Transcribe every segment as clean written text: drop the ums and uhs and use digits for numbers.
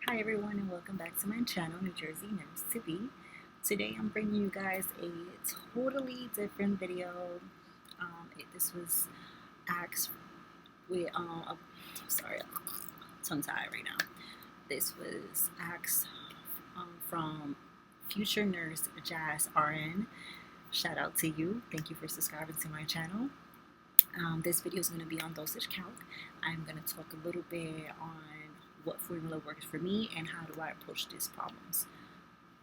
Hi everyone and welcome back to my channel, New Jersey Nurse to Be. Today I'm bringing you guys a totally different video. This was asked with, sorry, tongue tied right now. This was asked from future nurse Jazz RN. Shout out to you. Thank you for subscribing to my channel. This video is going to be on dosage calc. I'm going to talk a little bit on what formula works for me and how do I approach these problems.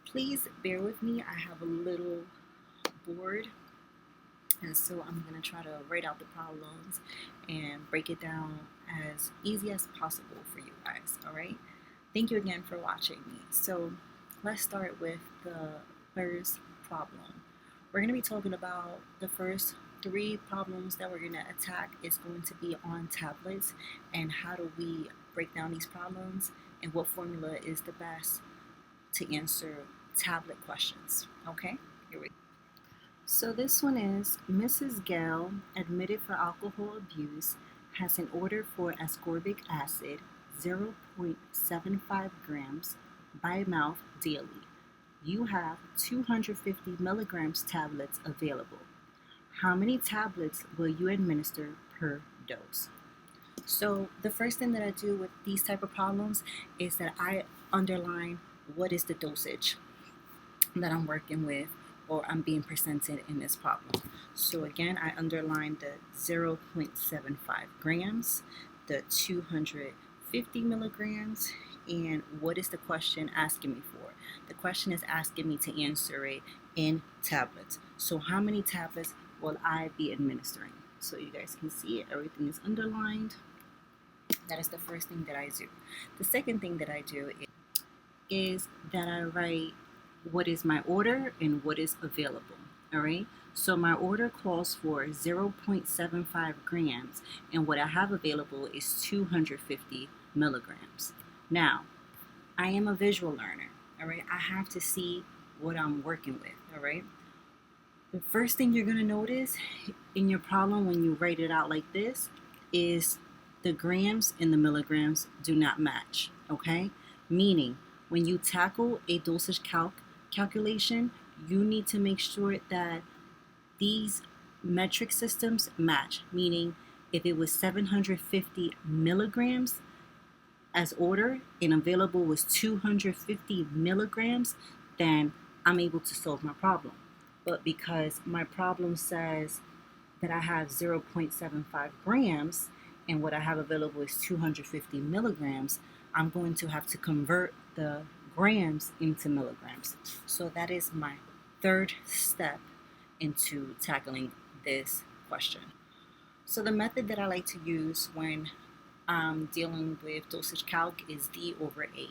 Please bear with me. I have a little board, and so I'm going to try to write out the problems and break it down as easy as possible for you guys. All right. Thank you again for watching me. So let's start with the first problem. We're going to be talking about the first three problems that we're going to attack is going to be on tablets and how do we break down these problems and what formula is the best to answer tablet questions. Okay, here we go. So this one is Mrs. Gale, admitted for alcohol abuse, has an order for ascorbic acid 0.75 grams by mouth daily. You have 250 milligrams tablets available. How many tablets will you administer per dose? So the first thing that I do with these type of problems is that I underline what is the dosage that I'm working with or I'm being presented in this problem. So again, I underline the 0.75 grams, the 250 milligrams, and what is the question asking me for? The question is asking me to answer it in tablets. So how many tablets will I be administering? So you guys can see it, everything is underlined. That is the first thing that I do. The second thing that I do is that I write what is my order and what is available. All right. So my order calls for 0.75 grams and what I have available is 250 milligrams. Now, I am a visual learner. All right. I have to see what I'm working with. All right. The first thing you're going to notice in your problem when you write it out like this is the grams and the milligrams do not match, okay? Meaning, when you tackle a dosage calculation, you need to make sure that these metric systems match. Meaning, if it was 750 milligrams as ordered and available was 250 milligrams, then I'm able to solve my problem. But because my problem says that I have 0.75 grams and what I have available is 250 milligrams, I'm going to have to convert the grams into milligrams. So that is my third step into tackling this question. So the method that I like to use when I'm dealing with dosage calc is D over A.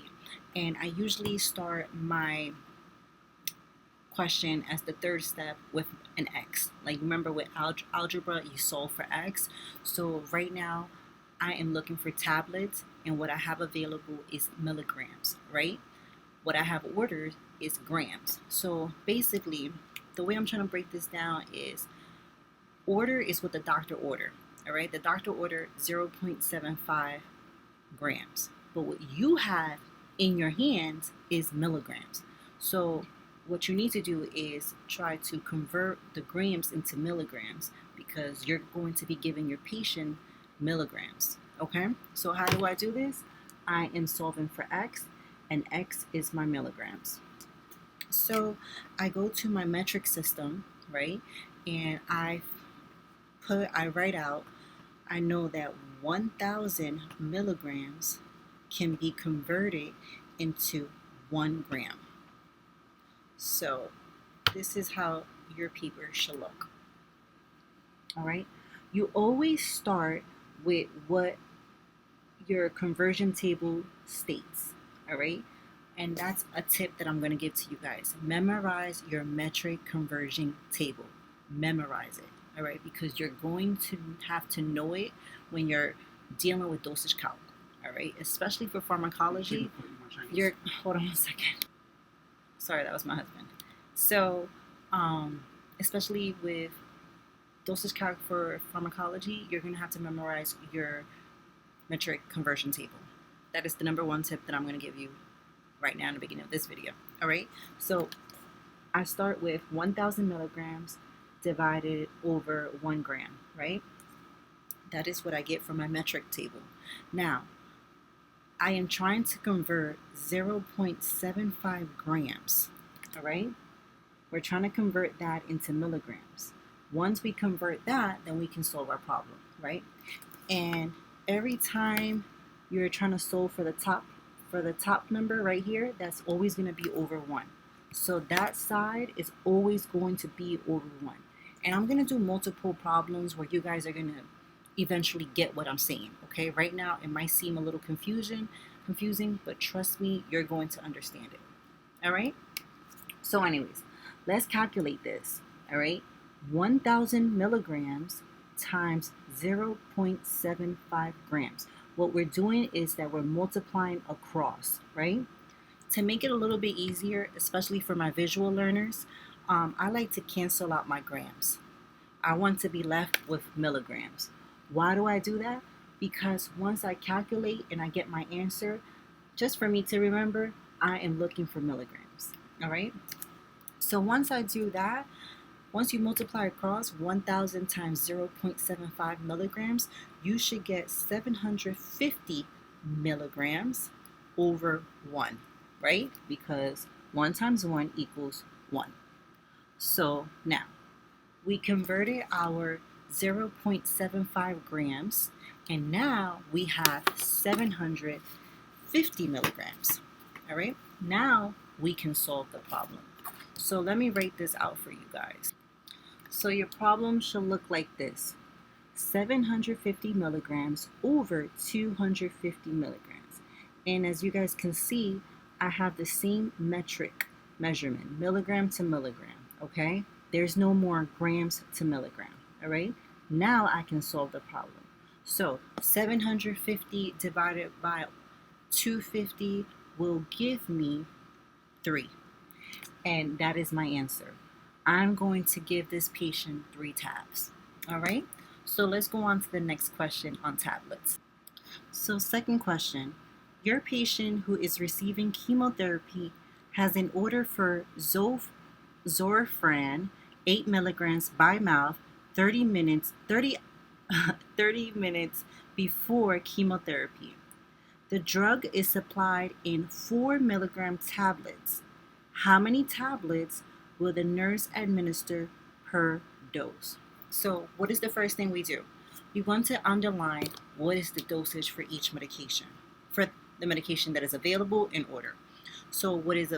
And I usually start my question as the third step with an X. Like remember with algebra, you solve for X. So right now I am looking for tablets and what I have available is milligrams, right? What I have ordered is grams. So basically the way I'm trying to break this down is order is what the doctor ordered, all right? The doctor ordered 0.75 grams, but what you have in your hands is milligrams. So what you need to do is try to convert the grams into milligrams because you're going to be giving your patient milligrams. Okay, so how do I do this? I am solving for X and X is my milligrams. So I go to my metric system, right? And I write out, I know that 1,000 milligrams can be converted into 1 gram. So this is how your paper should look. All right. You always start with what your conversion table states. All right. And that's a tip that I'm going to give to you guys. Memorize your metric conversion table. Memorize it. All right. Because you're going to have to know it when you're dealing with dosage calc. All right. Especially for pharmacology. Hold on one second. Sorry, that was my husband. So, especially with dosage calc for pharmacology, you're going to have to memorize your metric conversion table. That is the number one tip that I'm going to give you right now in the beginning of this video. All right, so I start with 1,000 milligrams divided over 1 gram, right? That is what I get from my metric table. Now, I am trying to convert 0.75 grams, all right? We're trying to convert that into milligrams. Once we convert that, then we can solve our problem, right? And every time you're trying to solve for the top number right here, that's always going to be over 1. So that side is always going to be over 1. And I'm going to do multiple problems where you guys are going to eventually get what I'm saying, okay? Right now, it might seem a little confusing, but trust me, you're going to understand it, all right? So anyways, let's calculate this, all right? 1,000 milligrams times 0.75 grams. What we're doing is that we're multiplying across, right? To make it a little bit easier, especially for my visual learners, I like to cancel out my grams. I want to be left with milligrams. Why do I do that? Because once I calculate and I get my answer, just for me to remember, I am looking for milligrams, all right? So once I do that, once you multiply across 1,000 times 0.75 milligrams, you should get 750 milligrams over 1, right? Because 1 times 1 equals 1. So now, we converted our 0.75 grams, and now we have 750 milligrams, all right? Now we can solve the problem. So let me write this out for you guys. So your problem should look like this: 750 milligrams over 250 milligrams. And as you guys can see, I have the same metric measurement, milligram to milligram, okay? There's no more grams to milligram, all right? Now I can solve the problem. So 750 divided by 250 will give me 3. And that is my answer. I'm going to give this patient 3 tabs, all right? So let's go on to the next question on tablets. So second question, your patient who is receiving chemotherapy has an order for Zorafran 8 milligrams by mouth 30 minutes before chemotherapy. The drug is supplied in 4 milligram tablets. How many tablets will the nurse administer per dose? So what is the first thing we do? We want to underline what is the dosage for each medication, for the medication that is available in order. So what is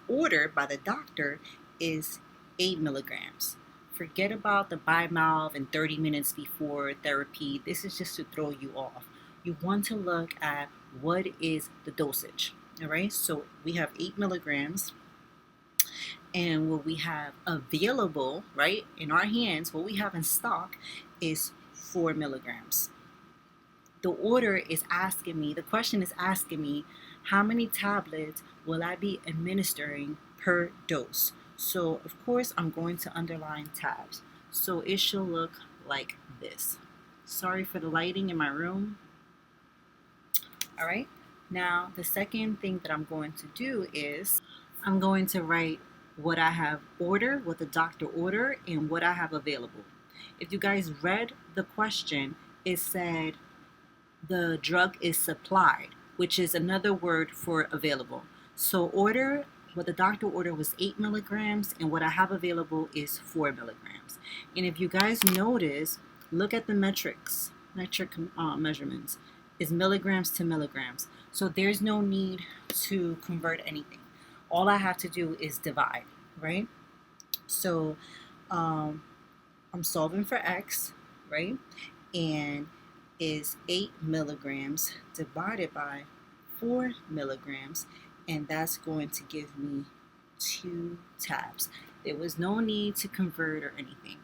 ordered by the doctor is 8 milligrams. Forget about the by mouth and 30 minutes before therapy. This is just to throw you off. You want to look at what is the dosage, all right? So we have 8 milligrams, and what we have available, right, in our hands, what we have in stock is 4 milligrams. The question is asking me, how many tablets will I be administering per dose? So of course I'm going to underline tabs. So it should look like this. Sorry for the lighting in my room. All right, now the second thing that I'm going to do is I'm going to write what I have ordered, what the doctor ordered, and what I have available. If you guys read the question, it said the drug is supplied, which is another word for available. So what the doctor ordered was 8 milligrams, and what I have available is 4 milligrams. And if you guys notice, look at the metric measurements is milligrams to milligrams. So there's no need to convert anything. All I have to do is divide, right? So I'm solving for X, right? And is 8 milligrams divided by 4 milligrams, and that's going to give me 2 tabs. There was no need to convert or anything.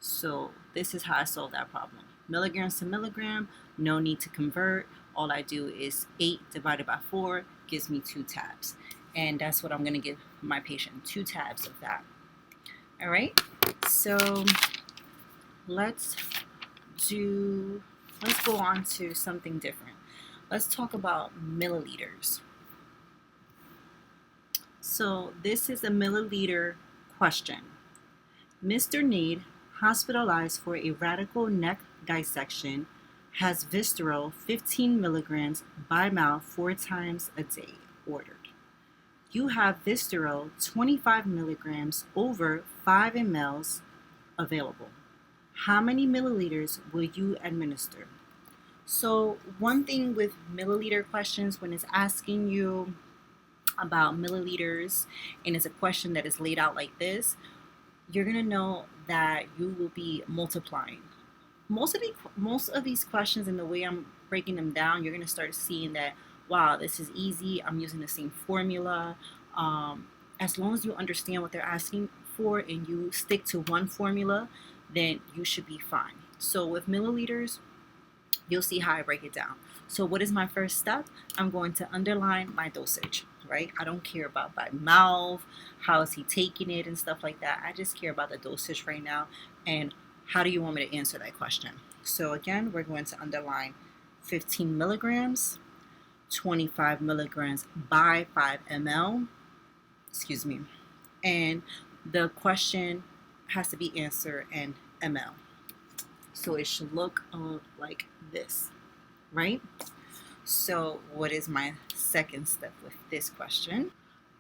So this is how I solve that problem. Milligrams to milligram, no need to convert. All I do is 8 divided by 4 gives me 2 tabs. And that's what I'm going to give my patient, 2 tabs of that. All right, so let's go on to something different. let's talk about milliliters. So this is a milliliter question. Mr. Need, hospitalized for a radical neck dissection, has visceral 15 milligrams by mouth 4 times a day ordered. You have visceral 25 milligrams over 5 mLs available. How many milliliters will you administer? So one thing with milliliter questions, when it's asking you about milliliters and it's a question that is laid out like this, you're going to know that you will be multiplying. Most of these questions, and the way I'm breaking them down, you're going to start seeing that, wow, this is easy. I'm using the same formula. As long as you understand what they're asking for and you stick to one formula, then you should be fine. So with milliliters, you'll see how I break it down. So what is my first step? I'm going to underline my dosage, right? I don't care about by mouth, how is he taking it and stuff like that. I just care about the dosage right now and how do you want me to answer that question. So again, we're going to underline 15 milligrams, 25 milligrams by 5 ml, excuse me, and the question has to be answered in ml. So it should look like this, right? So what is my second step with this question?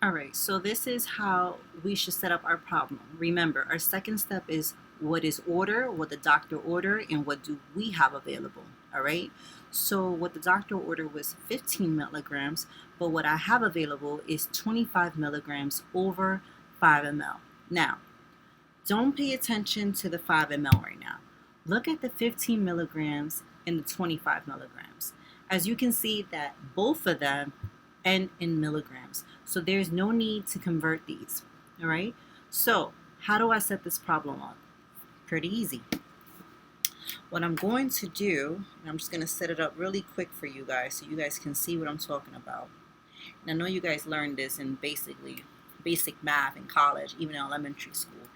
All right, so this is how we should set up our problem. Remember, our second step is what is order, what the doctor ordered, and what do we have available, all right? So what the doctor ordered was 15 milligrams, but what I have available is 25 milligrams over 5 ml. Now, don't pay attention to the 5 ml right now. Look at the 15 milligrams and the 25 milligrams. As you can see that both of them end in milligrams. So there's no need to convert these, all right? So how do I set this problem up? Pretty easy. What I'm going to do, and I'm just going to set it up really quick for you guys so you guys can see what I'm talking about. And I know you guys learned this in basic math in college, even in elementary school.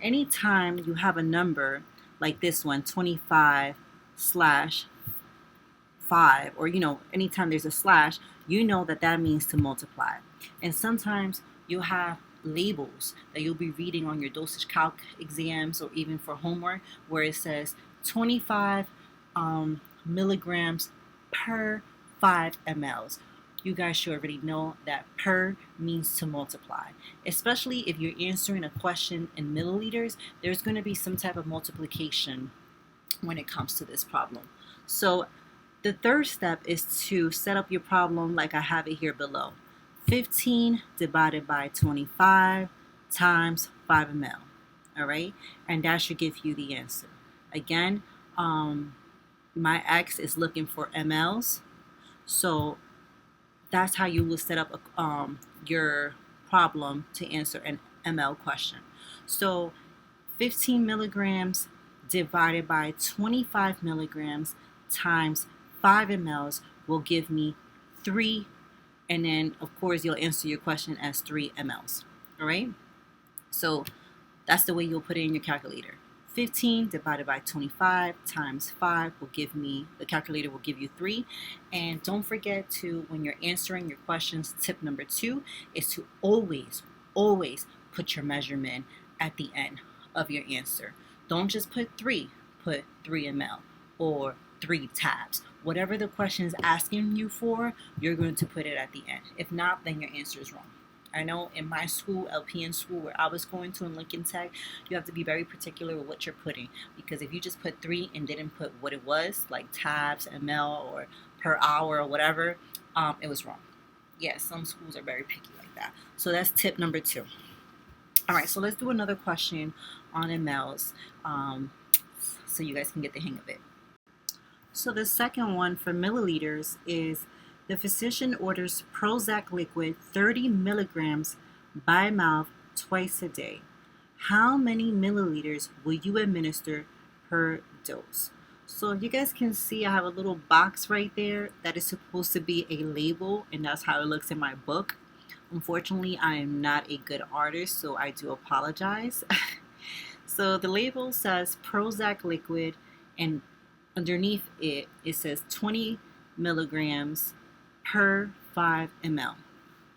Anytime you have a number like this one, 25/5, or anytime there's a slash, you know that means to multiply. And sometimes you'll have labels that you'll be reading on your dosage calc exams or even for homework where it says 25 milligrams per 5 mLs. You guys should already know that per means to multiply. Especially if you're answering a question in milliliters, there's going to be some type of multiplication when it comes to this problem. So the third step is to set up your problem like I have it here below. 15 divided by 25 times 5 ml. All right, and that should give you the answer. Again, my X is looking for mLs, so that's how you will set up your problem to answer an ml question. So 15 milligrams divided by 25 milligrams times 5 mLs will give me 3, and then of course you'll answer your question as 3 mLs. All right, so that's the way you'll put it in your calculator. 15 divided by 25 times 5 will give me, the calculator will give you 3. And don't forget to, when you're answering your questions, tip number 2 is to always put your measurement at the end of your answer. Don't just put 3, put 3 ml or 3 tabs. Whatever the question is asking you for, you're going to put it at the end. If not, then your answer is wrong. I know in my school, LPN school, where I was going to in Lincoln Tech, you have to be very particular with what you're putting. Because if you just put 3 and didn't put what it was, like tabs, ml, or per hour, or whatever, it was wrong. Yeah, some schools are very picky like that. So that's tip number 2. All right, so let's do another question on mLs so you guys can get the hang of it. So the second one for milliliters is, the physician orders Prozac liquid 30 milligrams by mouth twice a day. How many milliliters will you administer per dose? So you guys can see I have a little box right there that is supposed to be a label, and that's how it looks in my book. Unfortunately, I am not a good artist, so I do apologize. So the label says Prozac liquid, and underneath it says 20 milligrams per 5 ml.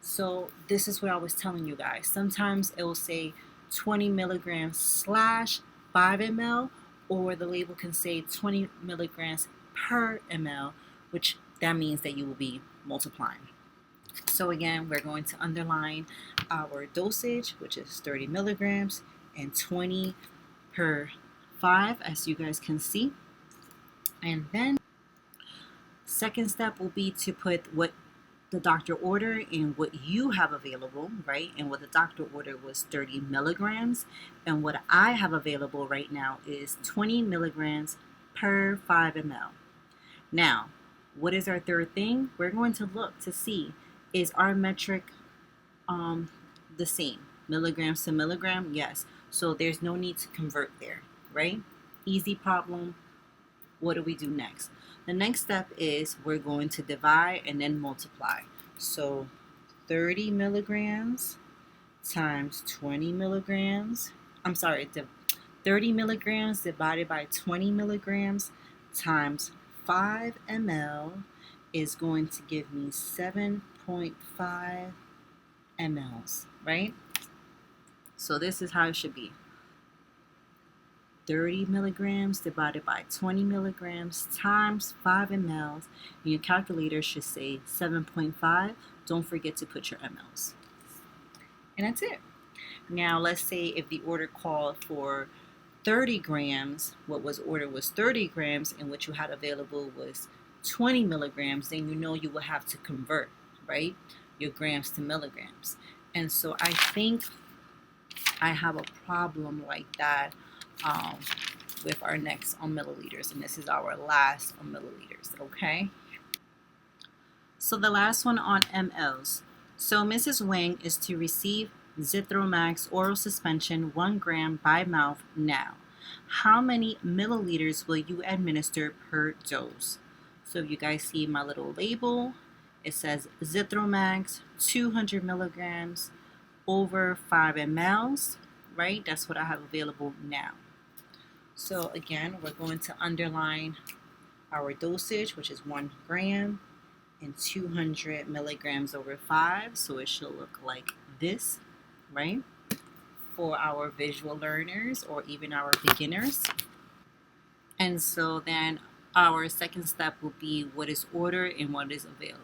So this is what I was telling you guys. Sometimes it will say 20 milligrams slash 5 ml, or the label can say 20 milligrams per ml, which that means that you will be multiplying. So again, we're going to underline our dosage, which is 30 milligrams and 20 per 5, as you guys can see. And then second step will be to put what the doctor ordered and what you have available, right? And what the doctor ordered was 30 milligrams. And what I have available right now is 20 milligrams per 5 ml. Now, what is our third thing? We're going to look to see, is our metric the same? Milligrams to milligram? Yes. So there's no need to convert there, right? Easy problem. What do we do next? The next step is we're going to divide and then multiply. So 30 milligrams times 20 milligrams. 30 milligrams divided by 20 milligrams times 5 ml is going to give me 7.5 mLs, right? So this is how it should be. 30 milligrams divided by 20 milligrams times 5 mLs. And your calculator should say 7.5. Don't forget to put your mLs. And that's it. Now let's say if the order called for 30 grams, what was ordered was 30 grams, and what you had available was 20 milligrams, then you know you will have to convert, right, your grams to milligrams. And so I think I have a problem like that with our next on milliliters, and this is our last on milliliters, okay? So the last one on mLs. So Mrs. Wang is to receive Zithromax oral suspension 1 gram by mouth now. How many milliliters will you administer per dose? So if you guys see my little label, it says Zithromax 200 milligrams over 5 mLs, right? That's what I have available now. So again, we're going to underline our dosage, which is 1 gram and 200 milligrams over 5. So it should look like this, right? For our visual learners or even our beginners. And so then our second step will be what is ordered and what is available.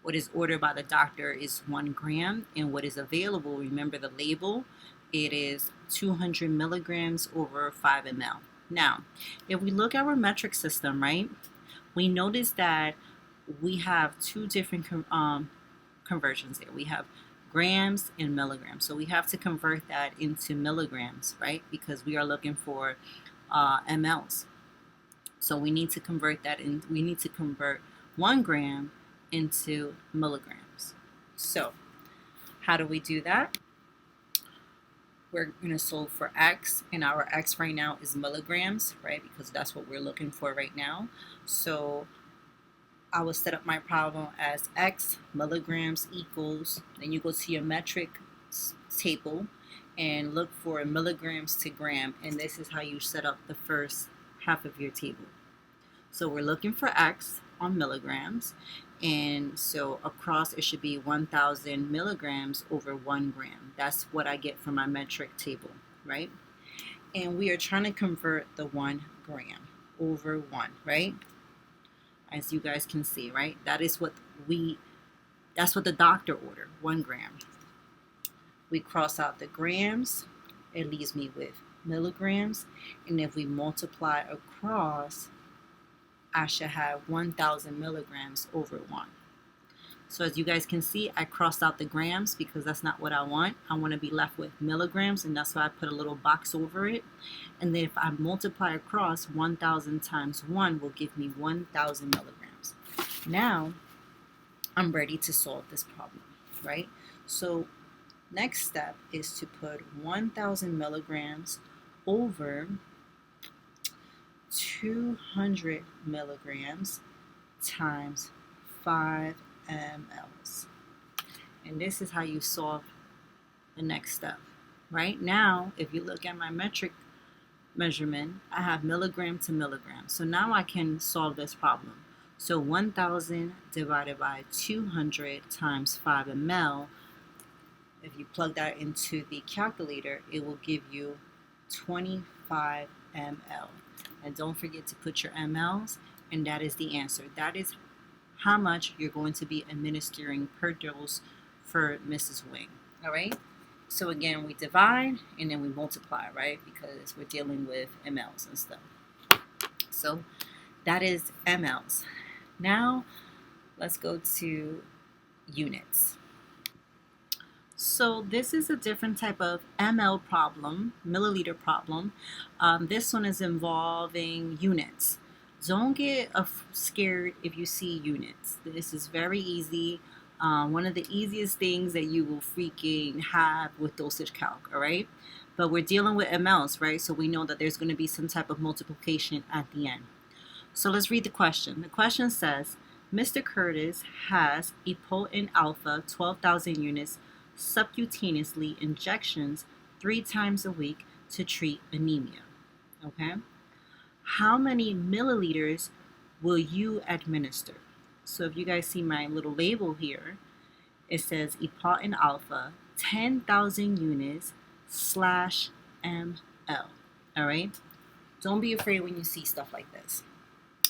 What is ordered by the doctor is 1 gram, and what is available, remember the label, it is 200 milligrams over 5 ml. Now, if we look at our metric system, right, we notice that we have two different conversions here. We have grams and milligrams. So we have to convert that into milligrams, right, because we are looking for mLs. So we need to convert that in. We need to convert 1 gram into milligrams. So how do we do that? We're going to solve for x, and our x right now is milligrams, right? Because that's what we're looking for right now. So I will set up my problem as x milligrams equals, then you go to your metric table and look for milligrams to gram, and this is how you set up the first half of your table. So we're looking for x on milligrams, and so across it should be 1,000 milligrams over 1 gram. That's what I get from my metric table, right? And we are trying to convert the 1 gram over 1, right? As you guys can see, right? That's what the doctor ordered, 1 gram. We cross out the grams, it leaves me with milligrams, and if we multiply across, I should have 1,000 milligrams over 1. So as you guys can see, I crossed out the grams because that's not what I want. I want to be left with milligrams, and that's why I put a little box over it. And then if I multiply across, 1,000 times 1 will give me 1,000 milligrams. Now, I'm ready to solve this problem, right? So next step is to put 1,000 milligrams over 200 milligrams times 5 mLs. And this is how you solve the next step. Right now, if you look at my metric measurement, I have milligram to milligram. So now I can solve this problem. So 1,000 divided by 200 times 5 ml, if you plug that into the calculator, it will give you 25 ml. And don't forget to put your mLs, and that is the answer. That is how much you're going to be administering per dose for Mrs. Wing. All right? So again, we divide and then we multiply, right? Because we're dealing with mLs and stuff. So that is mLs. Now let's go to units. So this is a different type of ml problem, milliliter problem. This one is involving units. Don't get scared if you see units. This is very easy. One of the easiest things that you will freaking have with dosage calc, all right? But we're dealing with mLs, right? So we know that there's going to be some type of multiplication at the end. So let's read the question. The question says, Mr. Curtis has epoetin alpha 12,000 units subcutaneously injections 3 times a week to treat anemia. Okay? How many milliliters will you administer? So if you guys see my little label here, it says epoetin alpha 10,000 units /ml. All right? Don't be afraid when you see stuff like this.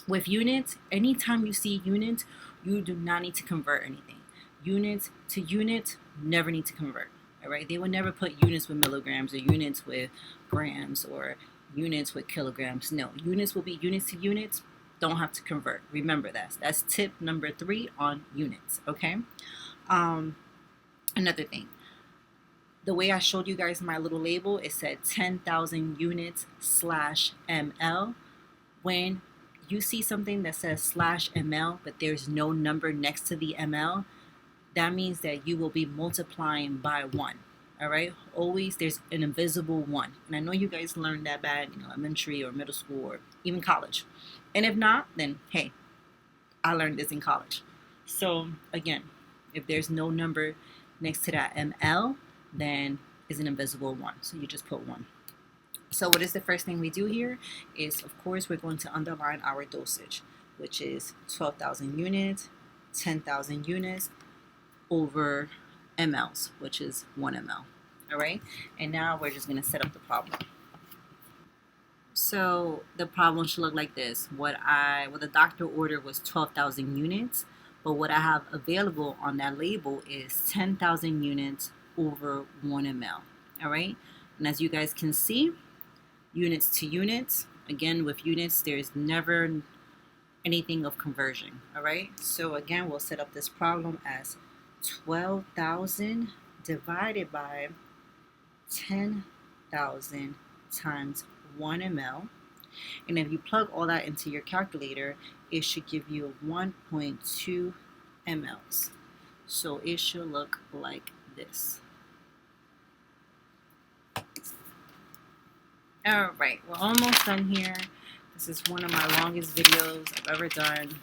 With units, anytime you see units, you do not need to convert anything. Units to unit, never need to convert. All right? They will never put units with milligrams or units with grams or units with kilograms. No, units will be units to units. Don't have to convert. Remember that. That's tip number 3 on units. Okay? Another thing. The way I showed you guys my little label, it said 10,000 units /ml. When you see something that says /ml, but there's no number next to the ml, that means that you will be multiplying by 1. All right? Always there's an invisible 1. And I know you guys learned that back in elementary or middle school or even college. And if not, then hey, I learned this in college. So again, if there's no number next to that ml, then is an invisible 1. So you just put 1. So what is the first thing we do here is, of course, we're going to underline our dosage, which is 12,000 units, 10,000 units over mLs, which is 1 ml. All right? And now we're just going to set up the problem. So the problem should look like this. What the doctor ordered was 12,000 units, but what I have available on that label is 10,000 units over 1 ml. All right? And as you guys can see, units to units. Again, with units, there's never anything of conversion. All right? So again, we'll set up this problem as 12,000 divided by 10,000 times 1 ml. And if you plug all that into your calculator, it should give you 1.2 mLs. So it should look like this. All right, we're almost done here. This is one of my longest videos I've ever done,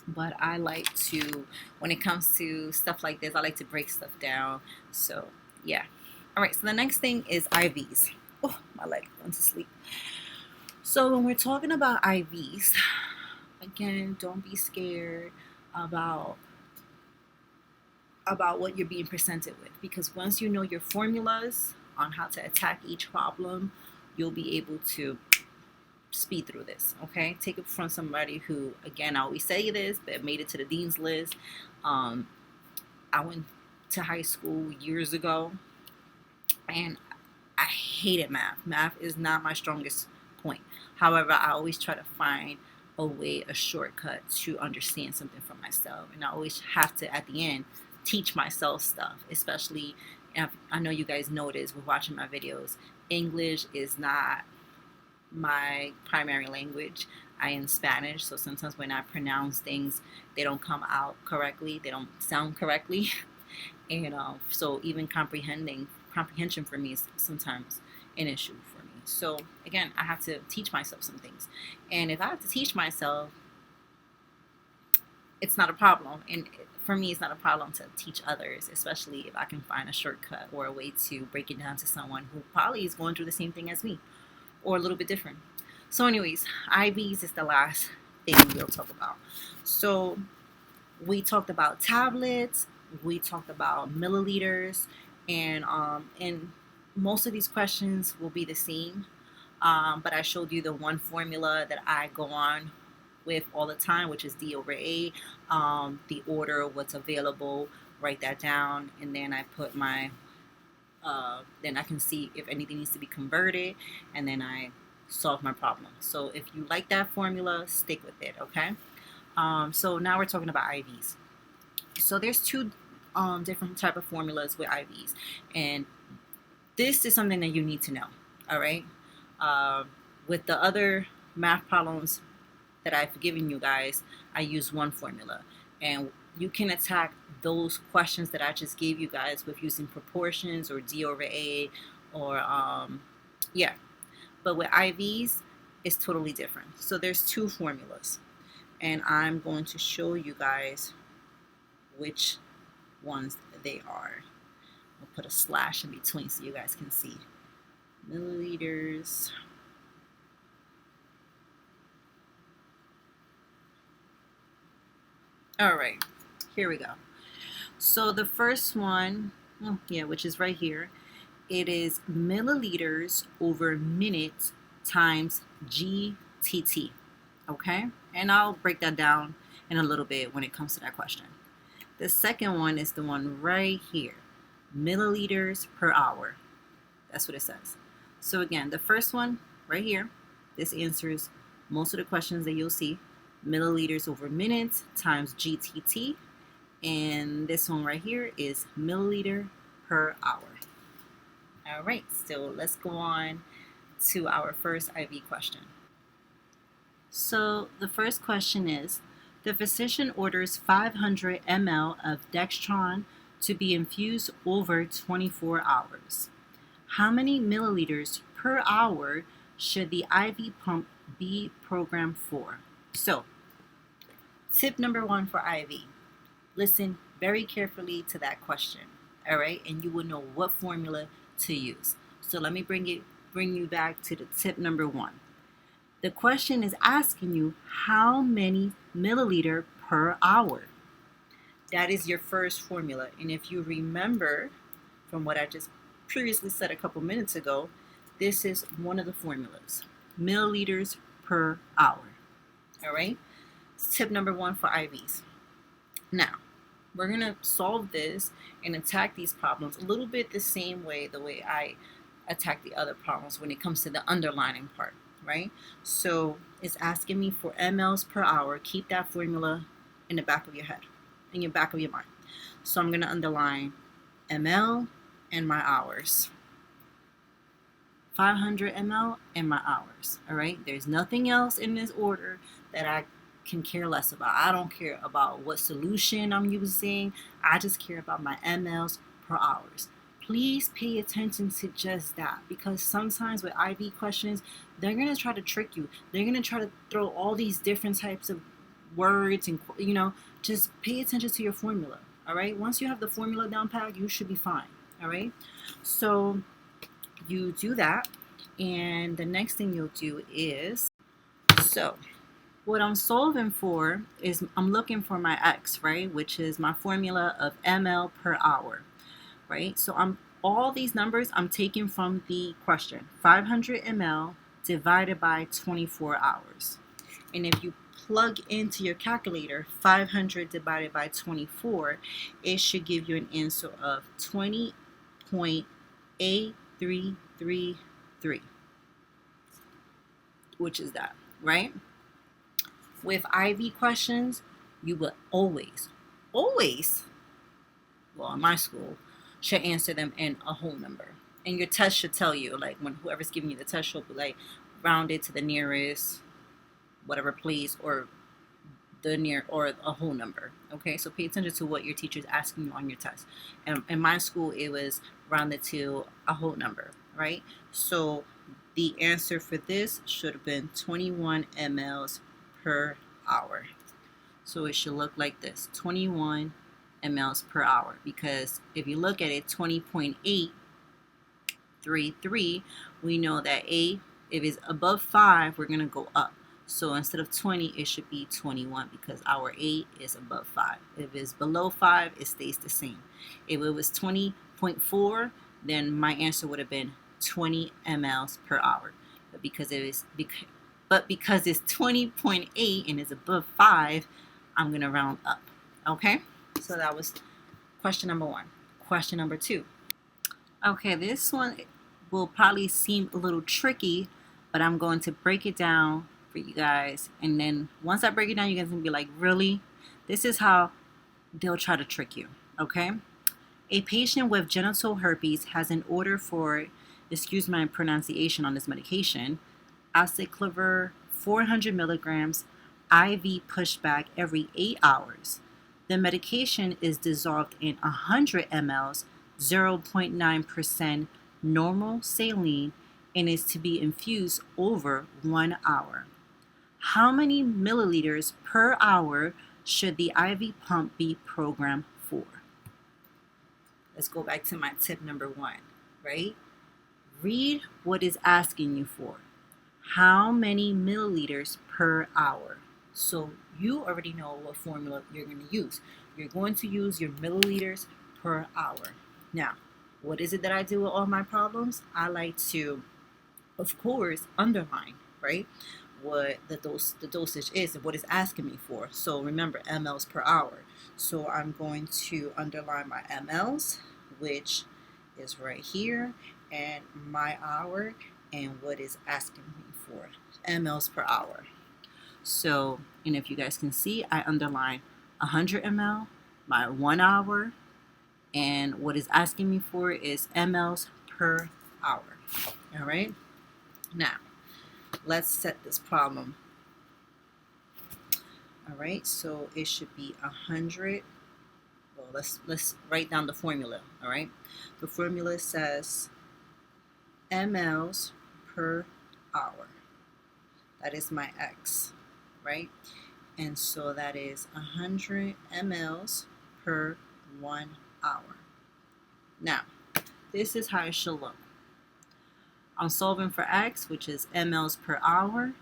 but I like to, when it comes to stuff like this, I like to break stuff down. So yeah. All right, so the next thing is IVs. Oh, my leg went to sleep. So when we're talking about IVs, again, don't be scared about what you're being presented with, because once you know your formulas on how to attack each problem, you'll be able to speed through this. Okay, take it from somebody who, again, I always say this, but made it to the dean's list. I went to high school years ago and I hated math. Math is not my strongest point. However, I always try to find a way, a shortcut to understand something for myself, and I always have to, at the end, teach myself stuff. Especially, I know you guys notice with watching my videos, English is not my primary language. I am Spanish, so sometimes when I pronounce things, they don't come out correctly, they don't sound correctly. And so even comprehension for me is sometimes an issue for me. So again, I have to teach myself some things, and if I have to teach myself, it's not a problem. And for me, it's not a problem to teach others, especially if I can find a shortcut or a way to break it down to someone who probably is going through the same thing as me or a little bit different. So anyways, IVs is the last thing we'll talk about. So we talked about tablets, we talked about milliliters, and most of these questions will be the same. But I showed you the one formula that I go on with all the time, which is D over A. The order, what's available, write that down, and then I put my, then I can see if anything needs to be converted, and then I solve my problem. So if you like that formula, stick with it, okay? So now we're talking about IVs. So there's two different type of formulas with IVs, and this is something that you need to know, all right? With the other math problems that I've given you guys, I use one formula, and you can attack those questions that I just gave you guys with using proportions or D over A, or yeah. But with IVs, it's totally different. So there's two formulas, and I'm going to show you guys which ones they are. I'll put a slash in between so you guys can see. Milliliters. All right, here we go. So the first one, which is right here, it is milliliters over minutes times GTT, okay? And I'll break that down in a little bit when it comes to that question. The second one is the one right here, milliliters per hour. That's what it says. So again, the first one right here, this answers most of the questions that you'll see. Milliliters over minutes times GTT. And this one right here is milliliter per hour. All right, so let's go on to our first IV question. So the first question is, the physician orders 500 ml of dextran to be infused over 24 hours. How many milliliters per hour should the IV pump be programmed for? So, tip number one for IV. Listen very carefully to that question, all right? And you will know what formula to use. So let me bring you back to the tip number one. The question is asking you how many milliliter per hour. That is your first formula. And if you remember from what I just previously said a couple minutes ago, this is one of the formulas, milliliters per hour. All right, it's tip number one for IVs. Now, we're going to solve this and attack these problems a little bit the same way, the way I attack the other problems when it comes to the underlining part, right? So it's asking me for mLs per hour. Keep that formula in the back of your head, in your back of your mind. So I'm going to underline ml and my hours. 500 ml and my hours, all right? There's nothing else in this order that I can care less about. I don't care about what solution I'm using. I just care about my mLs per hours. Please pay attention to just that, because sometimes with IV questions, they're going to try to trick you. They're going to try to throw all these different types of words and, just pay attention to your formula, all right? Once you have the formula down pat, you should be fine, all right? So you do that, and the next thing you'll do is, so what I'm solving for is I'm looking for my X, right, which is my formula of ml per hour, right? So all these numbers I'm taking from the question, 500 ml divided by 24 hours. And if you plug into your calculator 500 divided by 24, it should give you an answer of 20.8333, which is that, right? With IV questions, you will always, well, in my school, should answer them in a whole number. And your test should tell you, like, when whoever's giving you the test should be like, round it to the nearest whatever place, or a whole number. Okay, so pay attention to what your teacher is asking you on your test. And in my school, it was rounded to a whole number, right? So the answer for this should have been 21 mLs per hour. So it should look like this, 21 mLs per hour, because if you look at it, 20.833, we know that if it's above 5, we're going to go up. So instead of 20, it should be 21 because our 8 is above 5. If it's below 5, it stays the same. If it was 20.4, then my answer would have been 20 mLs per hour. But because it's 20.8 and is above 5, I'm going to round up. Okay? So that was question number 1. Question number 2. Okay, this one will probably seem a little tricky, but I'm going to break it down for you guys. And then once I break it down, you guys are going to be like, really? This is how they'll try to trick you, okay? A patient with genital herpes has an order for, excuse my pronunciation on this medication, aciclovir 400 milligrams IV pushback every 8 hours. The medication is dissolved in 100 mLs, 0.9% normal saline, and is to be infused over 1 hour. How many milliliters per hour should the IV pump be programmed for? Let's go back to my tip number 1, right? Read what it's asking you for. How many milliliters per hour? So you already know what formula you're going to use. You're going to use your milliliters per hour. Now, what is it that I do with all my problems? I like to, of course, underline, right, what the dosage is and what it's asking me for. So remember, mLs per hour. So I'm going to underline my mLs, which is right here, and my hour, and what is asking me for, mLs per hour. So, and if you guys can see, I underline 100 ml, my 1 hour, and what is asking me for is mLs per hour. All right. Now, let's set this problem. All right. So it should be 100. Well, let's write down the formula. All right. The formula says mLs per hour. That is my X, right? And so that is 100 mLs per 1 hour. Now, this is how it should look. I'm solving for X, which is mLs per hour,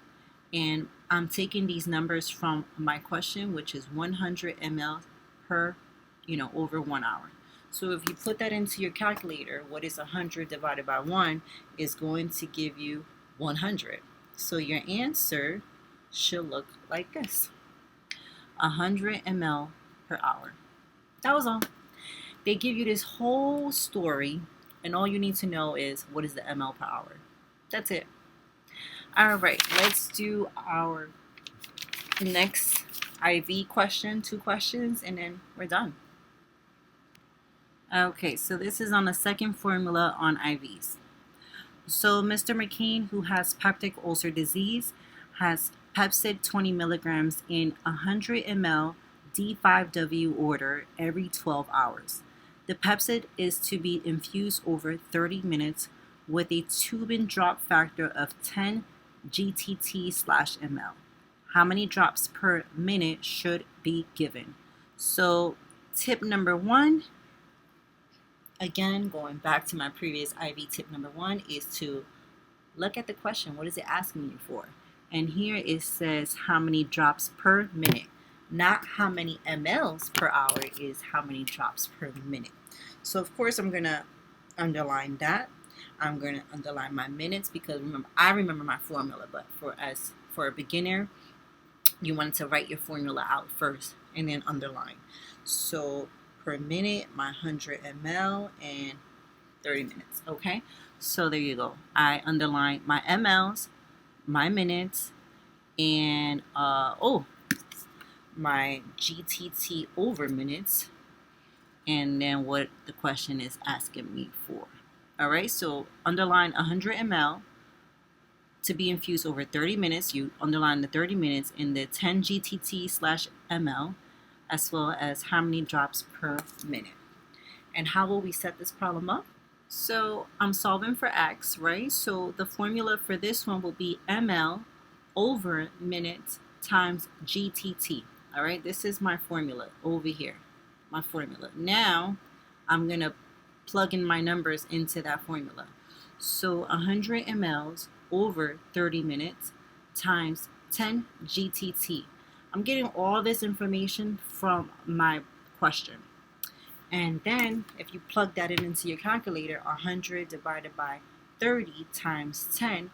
and I'm taking these numbers from my question, which is 100 mL per, over 1 hour. So if you put that into your calculator, what is 100 divided by 1 is going to give you 100. So your answer should look like this: 100 mL per hour. That was all. They give you this whole story, and all you need to know is what is the ml per hour. That's it. All right, let's do our next IV question, 2 questions, and then we're done. Okay, so this is on the second formula on IVs. So Mr. McCain, who has peptic ulcer disease, has Pepcid 20 milligrams in 100 ml D5W order every 12 hours. The Pepcid is to be infused over 30 minutes with a tube-in drop factor of 10 GTT/ml. How many drops per minute should be given? So tip number 1, again, going back to my previous IV tip number 1, is to look at the question. What is it asking you for? And here it says how many drops per minute. Not how many mLs per hour, is how many drops per minute. So of course I'm going to underline that. I'm going to underline my minutes because I remember my formula, but for a beginner, you want to write your formula out first and then underline. So per minute, my 100 ml and 30 minutes. Okay, so there you go. I underline my mLs, my minutes, and my GTT over minutes, and then what the question is asking me for. All right, so underline 100 ml to be infused over 30 minutes. You underline the 30 minutes in the 10 GTT/ml, as well as how many drops per minute. And how will we set this problem up? So I'm solving for X, right? So the formula for this one will be ml over minutes times GTT. All right, this is my formula over here, my formula. Now I'm going to plug in my numbers into that formula. So 100 mLs over 30 minutes times 10 GTT. I'm getting all this information from my question. And then if you plug that into your calculator, 100 divided by 30 times 10,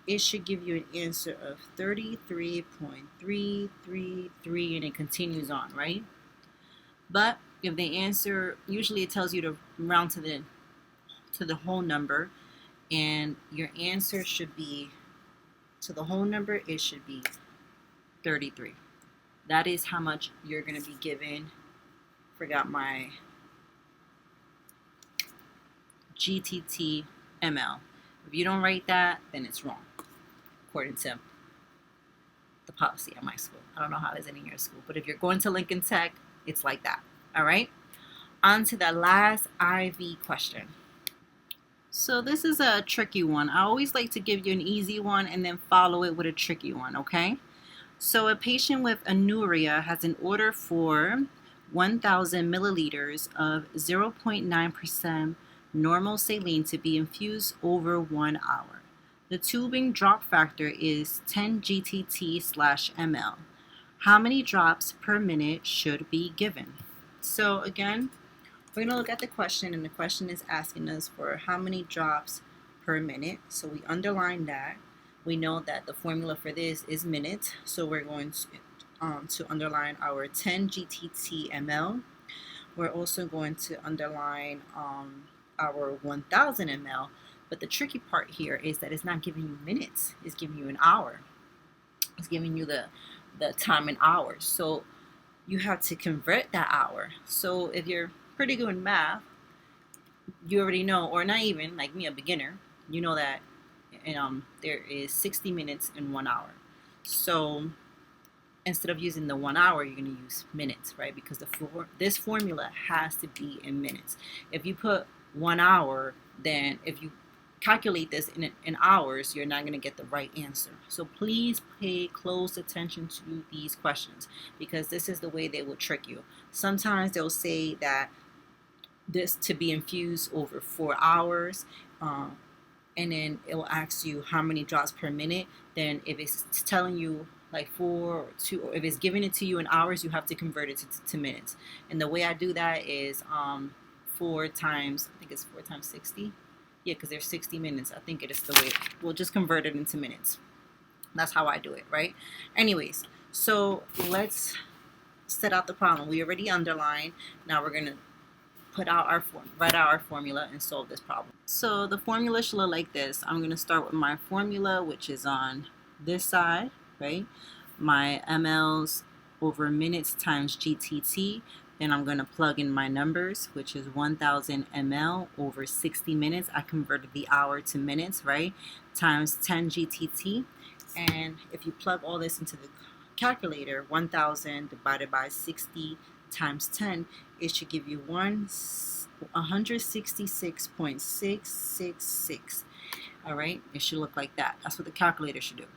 it should give you an answer of 33.333, and it continues on, right? But if the answer, usually it tells you to round to the whole number, and your answer should be to the whole number, it should be 33. That is how much you're going to be given. Forgot my GTT ml. If you don't write that, then it's wrong, according to the policy at my school. I don't know how it is in your school, but if you're going to Lincoln Tech, it's like that. All right, on to the last IV question. So this is a tricky one. I always like to give you an easy one and then follow it with a tricky one, okay? So a patient with anuria has an order for 1,000 milliliters of 0.9% normal saline to be infused over 1 hour. The tubing drop factor is 10 GTT/ml. How many drops per minute should be given? So again, we're going to look at the question, and the question is asking us for how many drops per minute. So we underline that. We know that the formula for this is minutes, so we're going to underline our 10 GTT ml. We're also going to underline our 1,000 ml. But the tricky part here is that it's not giving you minutes, it's giving you an hour. It's giving you the time in hours. So you have to convert that hour. So if you're pretty good in math, you already know, or not even like me, a beginner, you know that there is 60 minutes in 1 hour. So instead of using the 1 hour, you're going to use minutes, right? Because this formula has to be in minutes. If you put 1 hour, then if you calculate this in hours, you're not going to get the right answer. So please pay close attention to these questions, because this is the way they will trick you. Sometimes they'll say that this to be infused over 4 hours, and then it will ask you how many drops per minute. Then if it's telling you like 4 or 2, or if it's giving it to you in hours, you have to convert it to minutes. And the way I do that is 4 times, I think it's 4 times 60. Yeah, because there's 60 minutes. I think it is the way. We'll just convert it into minutes. That's how I do it, right? Anyways, so let's set out the problem. We already underlined. Now we're going to write out our formula and solve this problem. So the formula should look like this. I'm going to start with my formula, which is on this side, right? My mLs over minutes times GTT. Then I'm going to plug in my numbers, which is 1,000 ml over 60 minutes. I converted the hour to minutes, right? Times 10 GTT. And if you plug all this into the calculator, 1,000 divided by 60 times 10, it should give you 166.666. All right, it should look like that. That's what the calculator should do.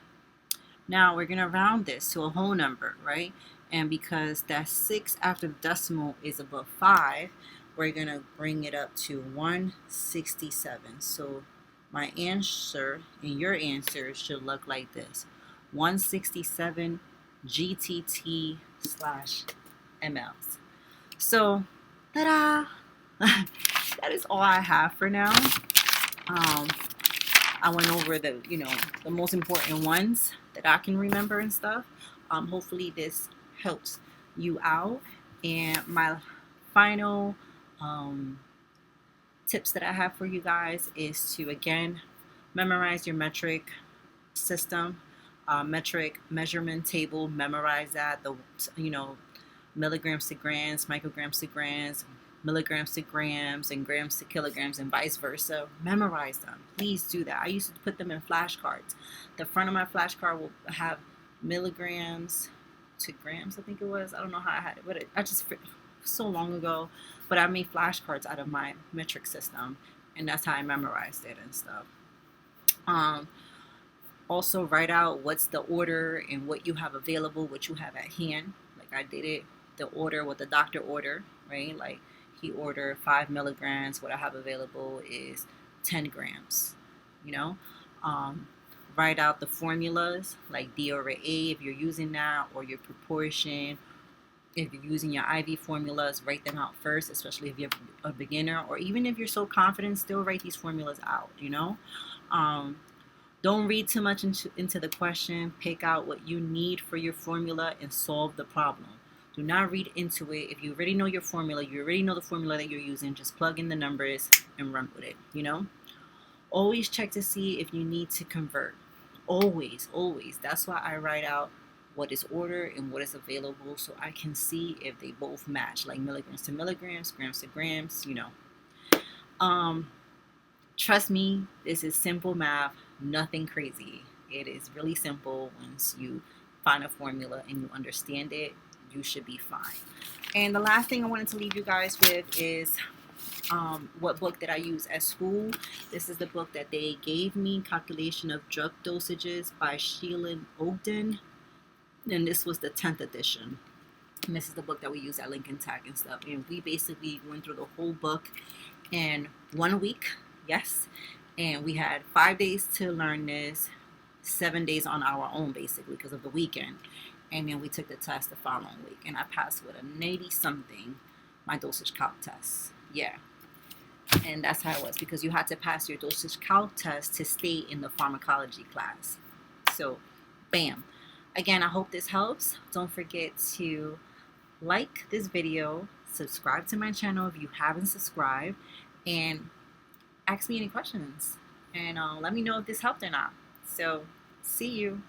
Now we're going to round this to a whole number, right? And because that 6 after the decimal is above 5, we're going to bring it up to 167. So my answer and your answer should look like this: 167 GTT/mLs. So, ta-da! That is all I have for now. I went over the most important ones that I can remember and stuff. Hopefully this helps you out. And my final tips that I have for you guys is to, again, memorize your metric system, metric measurement table. Memorize that. Milligrams to grams, micrograms to grams, milligrams to grams, and grams to kilograms, and vice versa. Memorize them. Please do that. I used to put them in flashcards. The front of my flashcard will have milligrams to grams, I think it was. I don't know how I had it, but I just, so long ago. But I made flashcards out of my metric system, and that's how I memorized it and stuff. Also write out what's the order and what you have available, what you have at hand. Like I did it, the order, what the doctor ordered, right? Like he ordered 5 milligrams. What I have available is 10 grams, write out the formulas like D over A if you're using that, or your proportion. If you're using your IV formulas, write them out first, especially if you're a beginner, or even if you're so confident, still write these formulas out, you know. Don't read too much into the question. Pick out what you need for your formula and solve the problem. Do not read into it. If you already know your formula, you already know the formula that you're using, just plug in the numbers and run with it, you know. Always check to see if you need to convert. Always, always. That's why I write out what is ordered and what is available, so I can see if they both match, like milligrams to milligrams, grams to grams, you know. Trust me, this is simple math, nothing crazy. It is really simple. Once you find a formula and you understand it, you should be fine. And the last thing I wanted to leave you guys with is what book did I use at school. This is the book that they gave me, Calculation of Drug Dosages by Sheila Ogden. And this was the 10th edition. And this is the book that we use at Lincoln Tech and stuff. And we basically went through the whole book in 1 week. Yes. And we had 5 days to learn this, 7 days on our own, basically, because of the weekend. And then we took the test the following week. And I passed with a 90-something, my dosage calc test. Yeah. And that's how it was, because you had to pass your dosage calc test to stay in the pharmacology class. So, bam. Again, I hope this helps. Don't forget to like this video, subscribe to my channel if you haven't subscribed, and ask me any questions. And let me know if this helped or not. So, see you.